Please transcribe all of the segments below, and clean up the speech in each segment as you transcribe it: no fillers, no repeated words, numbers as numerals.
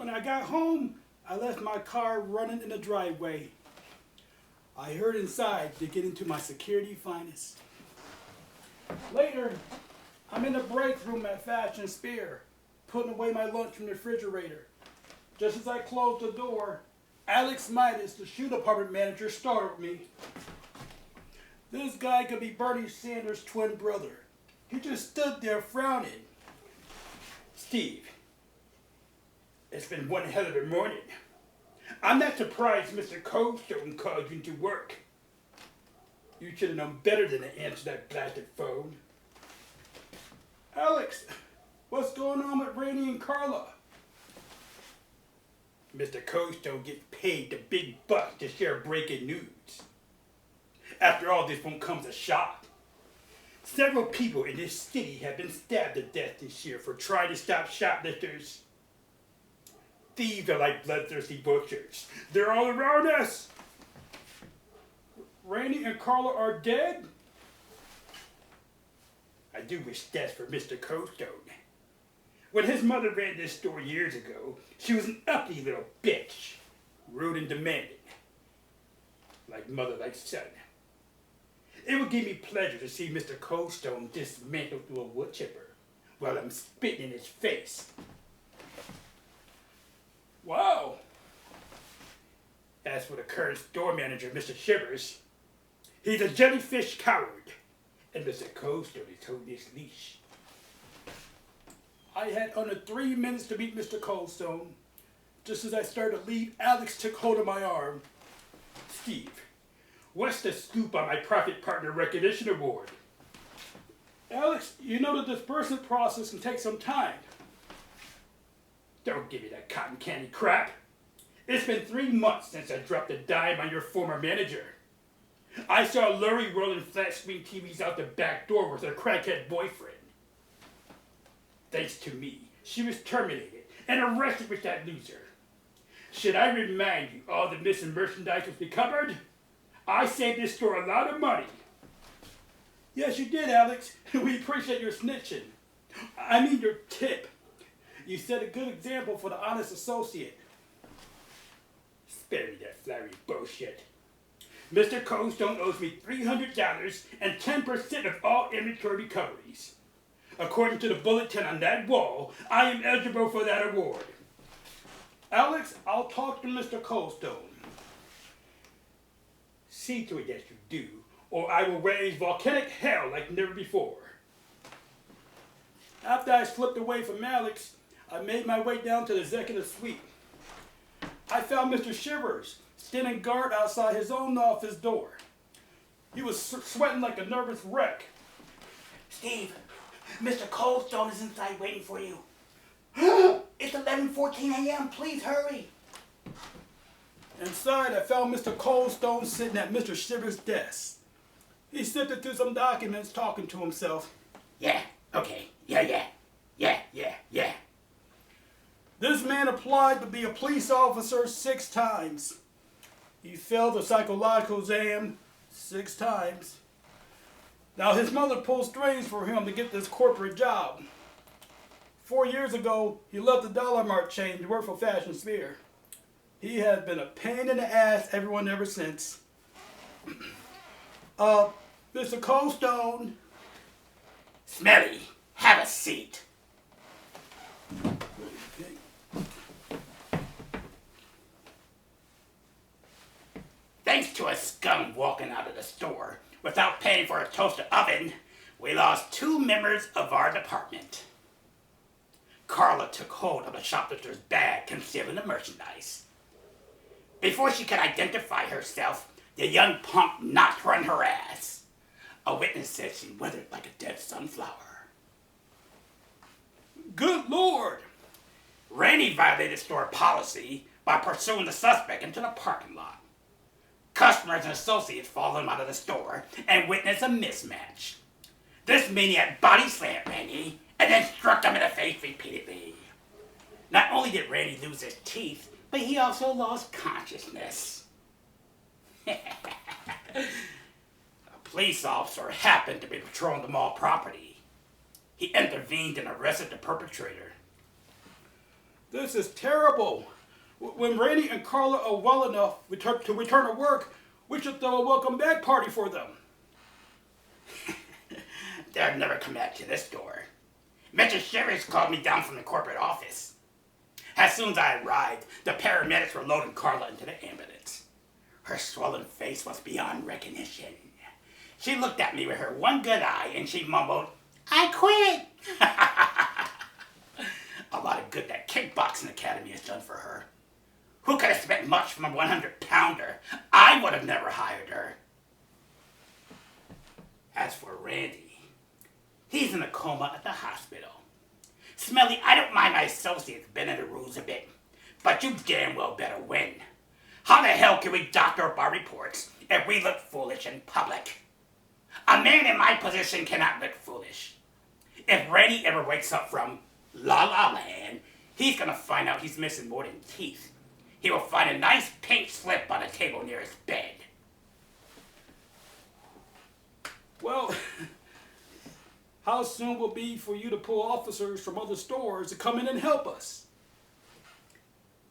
When I got home, I left my car running in the driveway. I heard inside to get into my security finest. Later, I'm in the break room at Fashion Spear, putting away my lunch from the refrigerator. Just as I closed the door, Alex Midas, the shoe department manager, startled me. This guy could be Bernie Sanders' twin brother. He just stood there frowning. Steve, it's been one hell of a morning. I'm not surprised Mr. Coldstone called you into work. You should have known better than to answer that blasted phone. Alex, what's going on with Rainey and Carla? Mr. Coldstone gets paid the big bucks to share breaking news. After all, this won't come as a shock. Several people in this city have been stabbed to death this year for trying to stop shoplifters. Thieves are like bloodthirsty butchers. They're all around us. Rainey and Carla are dead? I do wish that's for Mr. Coldstone. When his mother ran this store years ago, she was an uppity little bitch, rude and demanding. Like mother, like son. It would give me pleasure to see Mr. Coldstone dismantled through a wood chipper while I'm spitting in his face. Wow. As for the current store manager, Mr. Shivers, he's a jellyfish coward, and Mr. Coldstone is holding his leash. I had under 3 minutes to meet Mr. Coldstone. Just as I started to leave, Alex took hold of my arm. Steve, what's the scoop on my Profit Partner Recognition Award? Alex, you know the disbursement process can take some time. Don't give me that cotton candy crap. It's been 3 months since I dropped a dime on your former manager. I saw Lori rolling flat screen TVs out the back door with her crackhead boyfriend. Thanks to me, she was terminated and arrested with that loser. Should I remind you all the missing merchandise was recovered? I saved this store a lot of money. Yes, you did, Alex. We appreciate your snitching. I mean your tip. You set a good example for the honest associate. Spare me that flowery bullshit. Mr. Coldstone owes me $300 and 10% of all inventory recoveries. According to the bulletin on that wall, I am eligible for that award. Alex, I'll talk to Mr. Coldstone. See to it that you do, or I will raise volcanic hell like never before. After I slipped away from Alex, I made my way down to the executive suite. I found Mr. Shivers standing guard outside his own office door. He was sweating like a nervous wreck. Steve, Mr. Coldstone is inside waiting for you. It's 11:14 a.m. Please hurry. Inside, I found Mr. Coldstone sitting at Mr. Shivers' desk. He sifted through some documents, talking to himself. Yeah, okay, yeah. This man applied to be a police officer 6 times. He failed the psychological exam 6 times. Now his mother pulled strings for him to get this corporate job. 4 years ago, he left the Dollar Mart chain to work for Fashion Spear. He has been a pain in the ass everyone ever since. Mr. Coldstone. Smelly, have a seat. Thanks to a scum walking out of the store without paying for a toaster oven, we lost 2 members of our department. Carla took hold of the shoplifter's bag concealing the merchandise. Before she could identify herself, the young punk knocked her on her ass. A witness said she withered like a dead sunflower. Good Lord! Rainey violated store policy by pursuing the suspect into the parking lot. Customers and associates followed him out of the store and witnessed a mismatch. This maniac body slammed Rainey and then struck him in the face repeatedly. Not only did Rainey lose his teeth, but he also lost consciousness. A police officer happened to be patrolling the mall property. He intervened and arrested the perpetrator. This is terrible. When Randy and Carla are well enough to return to work, we should throw a welcome back party for them. They'll never come back to this door. Mr. Shivers called me down from the corporate office. As soon as I arrived, the paramedics were loading Carla into the ambulance. Her swollen face was beyond recognition. She looked at me with her one good eye and she mumbled, "I quit." A lot of good that kickboxing academy has done for her. Who could expect much from a 100-pounder? I would have never hired her. As for Randy, he's in a coma at the hospital. Smelly, I don't mind my associates bending the rules a bit, but you damn well better win. How the hell can we doctor up our reports if we look foolish in public? A man in my position cannot look foolish. If Randy ever wakes up from La La Land, he's gonna find out he's missing more than teeth. He will find a nice pink slip on the table near his bed. Well, how soon will it be for you to pull officers from other stores to come in and help us?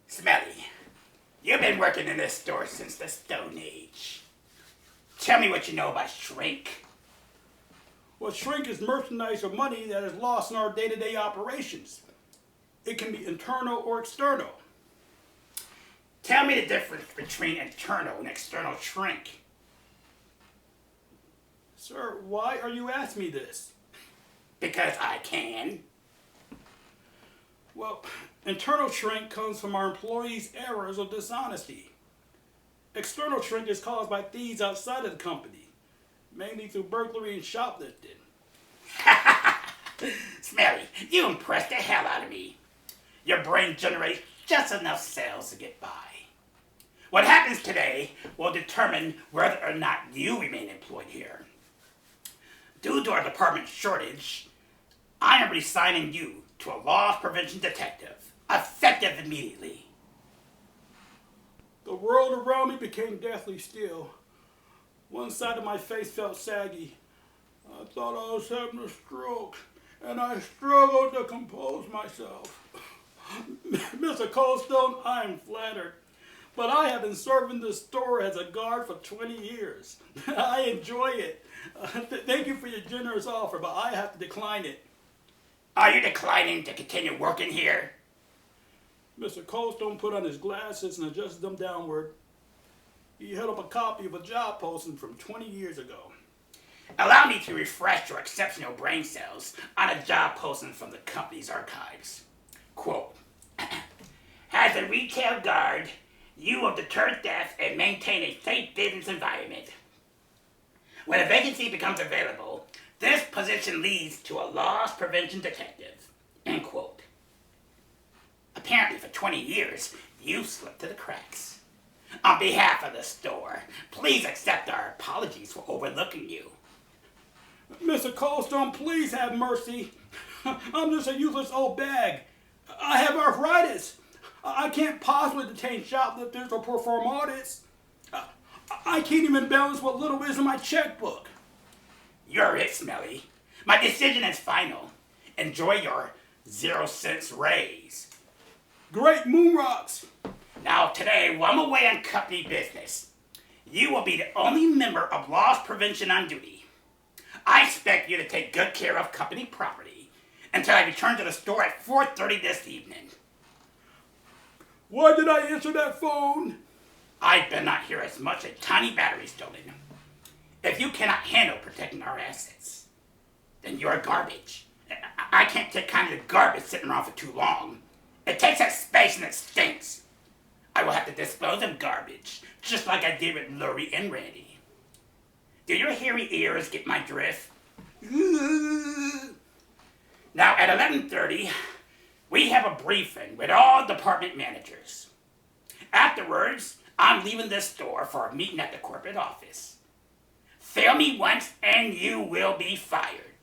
Smelly, you've been working in this store since the Stone Age. Tell me what you know about shrink. Well, shrink is merchandise or money that is lost in our day-to-day operations. It can be internal or external. Tell me the difference between internal and external shrink. Sir, why are you asking me this? Because I can. Well, internal shrink comes from our employees' errors or dishonesty. External shrink is caused by thieves outside of the company, mainly through burglary and shoplifting. Smelly, you impressed the hell out of me. Your brain generates just enough sales to get by. What happens today will determine whether or not you remain employed here. Due to our department shortage, I am resigning you to a loss prevention detective, effective immediately. The world around me became deathly still. One side of my face felt saggy. I thought I was having a stroke, and I struggled to compose myself. Mr. Coldstone, I am flattered, but I have been serving this store as a guard for 20 years. I enjoy it. Thank you for your generous offer, but I have to decline it. Are you declining to continue working here? Mr. Coldstone put on his glasses and adjusted them downward. He held up a copy of a job posting from 20 years ago. Allow me to refresh your exceptional brain cells on a job posting from the company's archives. Quote, as a retail guard, you will deter theft and maintain a safe business environment. When a vacancy becomes available, this position leads to a loss prevention detective. End quote. Apparently for 20 years, you slipped through the cracks. On behalf of the store, please accept our apologies for overlooking you. Mr. Coldstone, please have mercy. I'm just a useless old bag. I have arthritis. I can't possibly detain shoplifters or perform audits. I can't even balance what little is in my checkbook. You're it, Smelly. My decision is final. Enjoy your 0-cent raise. Great moon rocks. Now today, while I'm away on company business, you will be the only member of loss prevention on duty. I expect you to take good care of company property until I return to the store at 4:30 this evening. Why did I answer that phone? I better not hear as much as a tiny battery stolen. If you cannot handle protecting our assets, then you're garbage. I can't take kind of garbage sitting around for too long. It takes up space and it stinks. I will have to dispose of garbage, just like I did with Lurie and Randy. Do your hairy ears get my drift? Now at 11:30, we have a briefing with all department managers. Afterwards, I'm leaving this store for a meeting at the corporate office. Fail me once and you will be fired.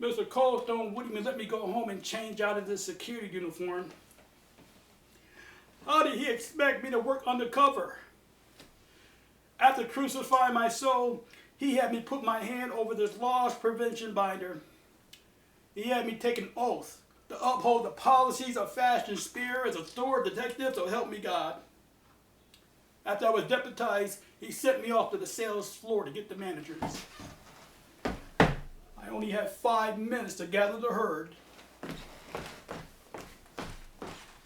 Mr. Coldstone wouldn't even let me go home and change out of this security uniform. How did he expect me to work undercover? After crucifying my soul, he had me put my hand over this loss prevention binder. He had me take an oath to uphold the policies of Fashion Spear as a store detective, so help me God. After I was deputized, he sent me off to the sales floor to get the managers. I only had 5 minutes to gather the herd.